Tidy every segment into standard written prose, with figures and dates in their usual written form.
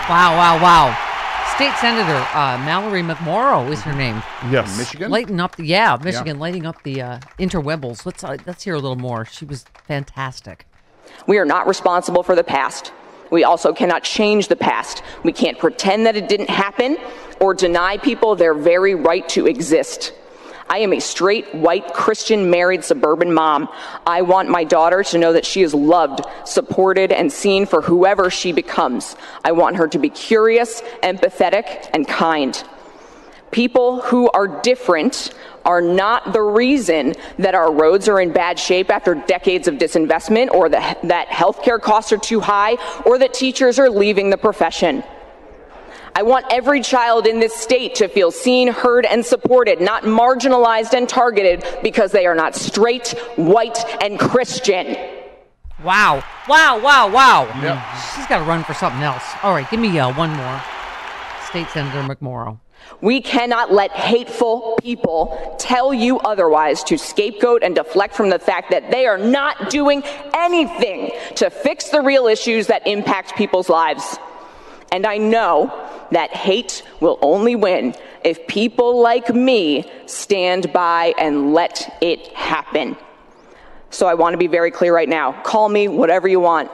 Wow, wow, wow. State Senator Mallory McMorrow is her name. Yes. Michigan? Lighting up Michigan, lighting up the interwebbles. Let's hear a little more. She was fantastic. We are not responsible for the past. We also cannot change the past. We can't pretend that it didn't happen or deny people their very right to exist. I am a straight, white, Christian, married, suburban mom. I want my daughter to know that she is loved, supported, and seen for whoever she becomes. I want her to be curious, empathetic, and kind. People who are different are not the reason that our roads are in bad shape after decades of disinvestment, or that healthcare costs are too high, or that teachers are leaving the profession. I want every child in this state to feel seen, heard, and supported, not marginalized and targeted because they are not straight, white, and Christian. Wow. Wow, wow, wow. Yep. She's got to run for something else. All right, give me one more. State Senator McMorrow. We cannot let hateful people tell you otherwise, to scapegoat and deflect from the fact that they are not doing anything to fix the real issues that impact people's lives. And I know that hate will only win if people like me stand by and let it happen. So I want to be very clear right now. Call me whatever you want.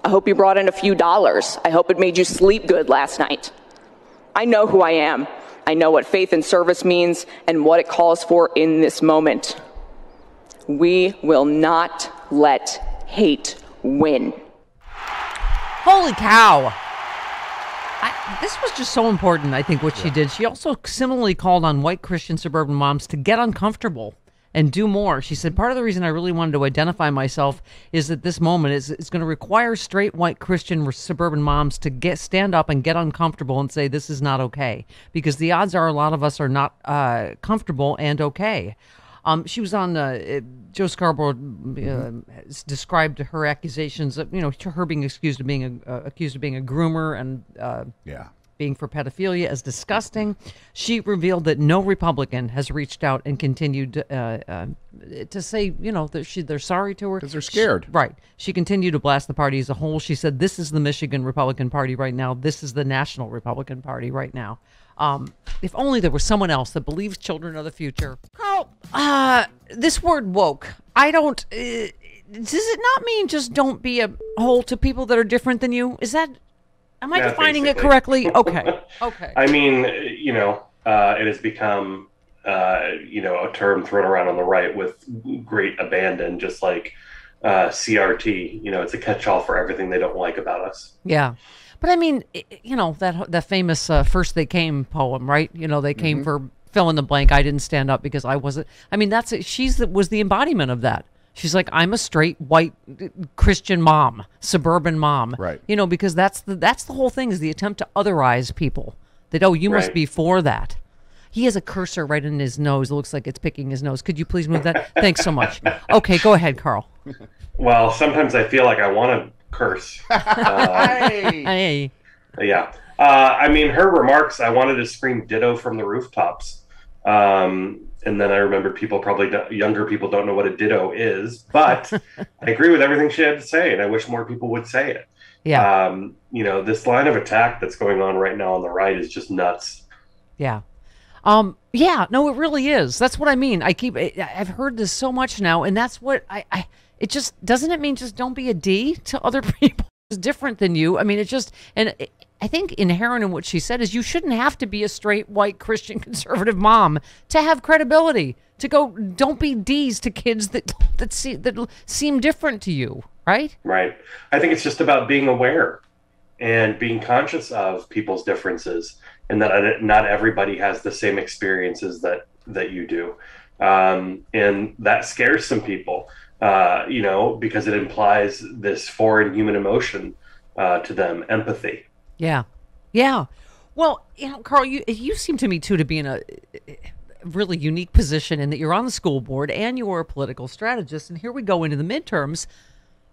I hope you brought in a few dollars. I hope it made you sleep good last night. I know who I am. I know what faith and service means and what it calls for in this moment. We will not let hate win. Holy cow. This was just so important, I think, what she did. She also similarly called on white Christian suburban moms to get uncomfortable and do more. She said, part of the reason I really wanted to identify myself is that this moment is going to require straight white Christian suburban moms to stand up and get uncomfortable and say, this is not okay. Because the odds are a lot of us are not comfortable and okay. She was on Joe Scarborough described her accusations of, her being accused of being a groomer and being for pedophilia as disgusting. She revealed that no Republican has reached out and continued to say, that they're sorry to her. Because they're scared. Right. She continued to blast the party as a whole. She said, this is the Michigan Republican Party right now. This is the National Republican Party right now. If only there was someone else that believes children are the future. Carl, this word woke, does it not mean just don't be a hole to people that are different than you? Am I defining it correctly? Okay. Okay. I mean, it has become, a term thrown around on the right with great abandon, just like CRT. It's a catch-all for everything they don't like about us. Yeah. But I mean, that famous First They Came poem, right? They came for fill in the blank. I didn't stand up because I wasn't. I mean, was the embodiment of that. She's like, I'm a straight white Christian mom, suburban mom. Right. Because that's the whole thing, is the attempt to otherize people. That, you must be for that. He has a cursor right in his nose. It looks like it's picking his nose. Could you please move that? Thanks so much. Okay, go ahead, Carl. Well, sometimes I feel like I want to curse. Hey. Yeah. I mean, her remarks, I wanted to scream ditto from the rooftops. And then I remembered younger people don't know what a ditto is, but I agree with everything she had to say, and I wish more people would say it. Yeah. This line of attack that's going on right now on the right is just nuts. Yeah. No, it really is. That's what I mean. I've heard this so much now, and that's what it just, doesn't it mean just don't be a D to other people who's different than you? I mean, I think inherent in what she said is you shouldn't have to be a straight white Christian conservative mom to have credibility, to go, don't be D's to kids that seem different to you, right? Right. I think it's just about being aware and being conscious of people's differences, and that not everybody has the same experiences that you do. And that scares some people, because it implies this foreign human emotion to them, empathy. Yeah. Yeah. Well, Carl, you seem to me, too, to be in a really unique position in that you're on the school board and you're a political strategist. And here we go into the midterms,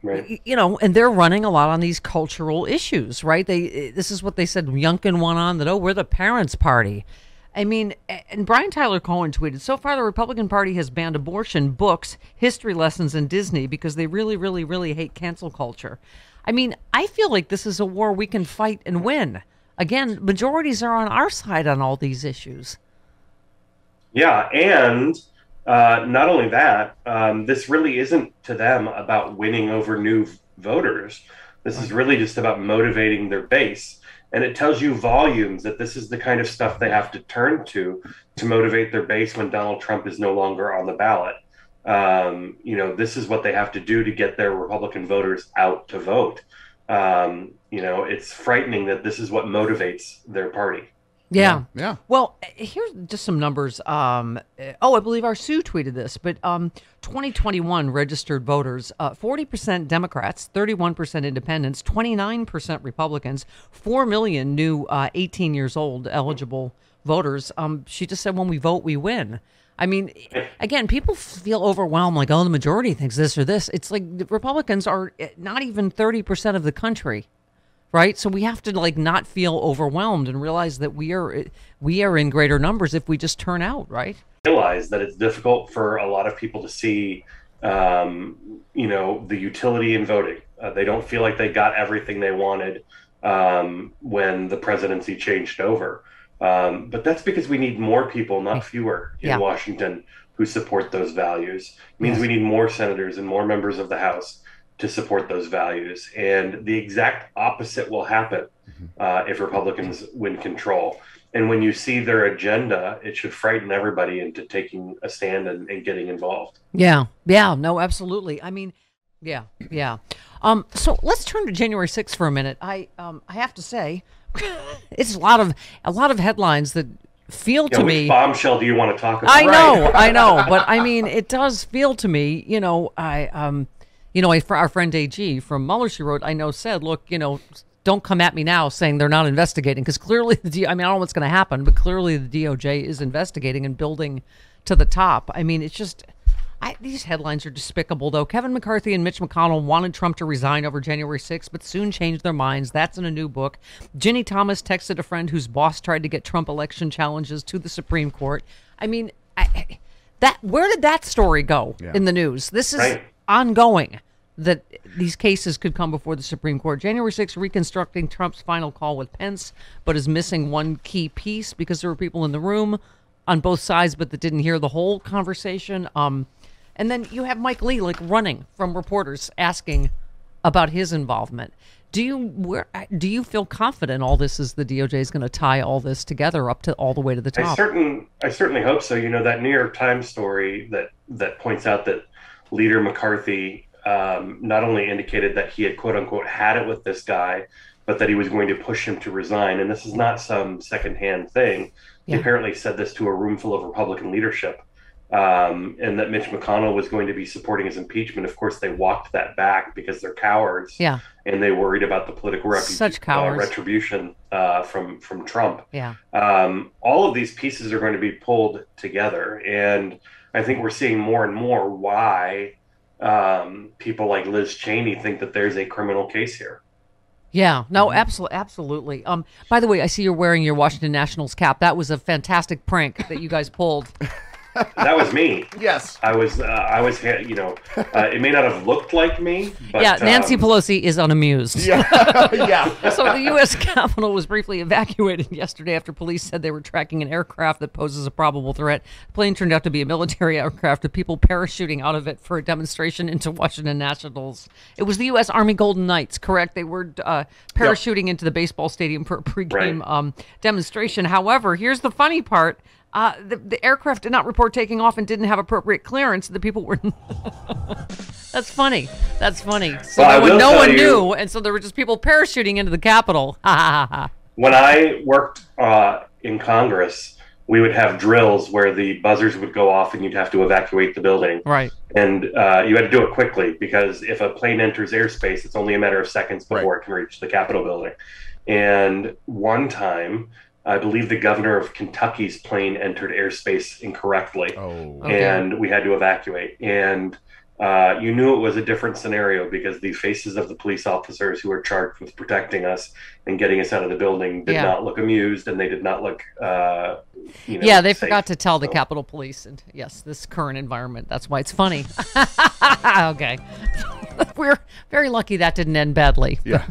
right. And they're running a lot on these cultural issues, right? This is what they said. Youngkin went on that, we're the parents' party. I mean, and Brian Tyler Cohen tweeted, so far the Republican Party has banned abortion, books, history lessons, and Disney because they really, really, really hate cancel culture. I mean, I feel like this is a war we can fight and win. again, majorities are on our side on all these issues. Yeah, and not only that, this really isn't to them about winning over new voters. This is really just about motivating their base. And it tells you volumes that this is the kind of stuff they have to turn to motivate their base when Donald Trump is no longer on the ballot. This is what they have to do to get their Republican voters out to vote. It's frightening that this is what motivates their party. Yeah. Yeah. Well, here's just some numbers. I believe our Sue tweeted this, but 2021 registered voters, 40% Democrats, 31% Independents, 29% Republicans, 4 million new 18 years old eligible voters. She just said, when we vote, we win. I mean, again, people feel overwhelmed, like, oh, the majority thinks this or this. It's like the Republicans are not even 30% of the country. Right. So we have to not feel overwhelmed and realize that we are in greater numbers if we just turn out. Right. Realize that it's difficult for a lot of people to see, the utility in voting. They don't feel like they got everything they wanted when the presidency changed over. But that's because we need more people, not fewer, in Washington who support those values. It means we need more senators and more members of the House to support those values. And the exact opposite will happen if Republicans win control. And when you see their agenda, it should frighten everybody into taking a stand and getting involved. Yeah. Yeah. No, absolutely. I mean, yeah. Yeah. So let's turn to January 6th for a minute. I have to say, it's a lot of headlines that feel to me. Which bombshell do you want to talk about? I know. But I mean, it does feel to me, our friend AG from Mueller, she wrote, I know, said, look, don't come at me now saying they're not investigating, because clearly, I don't know what's going to happen, but clearly the DOJ is investigating and building to the top. I mean, it's just, these headlines are despicable, though. Kevin McCarthy and Mitch McConnell wanted Trump to resign over January 6th, but soon changed their minds. That's in a new book. Ginny Thomas texted a friend whose boss tried to get Trump election challenges to the Supreme Court. I mean, where did that story go in the news? This is ongoing, that these cases could come before the Supreme Court. January 6th, reconstructing Trump's final call with Pence, but is missing one key piece because there were people in the room on both sides, but that didn't hear the whole conversation. And then you have Mike Lee running from reporters asking about his involvement. Do you feel confident all this is the DOJ is going to tie all this together up to all the way to the top? I certainly hope so. That New York Times story that points out that Leader McCarthy not only indicated that he had, quote unquote, had it with this guy, but that he was going to push him to resign. And this is not some secondhand thing. He apparently said this to a room full of Republican leadership, and that Mitch McConnell was going to be supporting his impeachment. Of course, they walked that back because they're cowards. Yeah. And they worried about the political retribution from Trump. Yeah. All of these pieces are going to be pulled together. And I think we're seeing more and more why people like Liz Cheney think that there's a criminal case here. Yeah, no, absolutely. By the way, I see you're wearing your Washington Nationals cap. That was a fantastic prank that you guys pulled. That was me. Yes. I was, it may not have looked like me, but... Yeah, Nancy Pelosi is unamused. Yeah. Yeah. So the U.S. Capitol was briefly evacuated yesterday after police said they were tracking an aircraft that poses a probable threat. The plane turned out to be a military aircraft with people parachuting out of it for a demonstration into Washington Nationals. It was the U.S. Army Golden Knights, correct? They were parachuting into the baseball stadium for a pregame demonstration. However, here's the funny part. The aircraft did not report taking off and didn't have appropriate clearance. The people were... That's funny. So no one knew, and so there were just people parachuting into the Capitol. When I worked in Congress, we would have drills where the buzzers would go off and you'd have to evacuate the building. Right. And you had to do it quickly because if a plane enters airspace, it's only a matter of seconds before it can reach the Capitol building. And one time... I believe the governor of Kentucky's plane entered airspace incorrectly, and we had to evacuate. And you knew it was a different scenario because the faces of the police officers who were charged with protecting us and getting us out of the building did not look amused, and they did not look, they safe. forgot to tell the Capitol Police, and yes, this current environment. That's why it's funny. Okay. We're very lucky that didn't end badly. Yeah.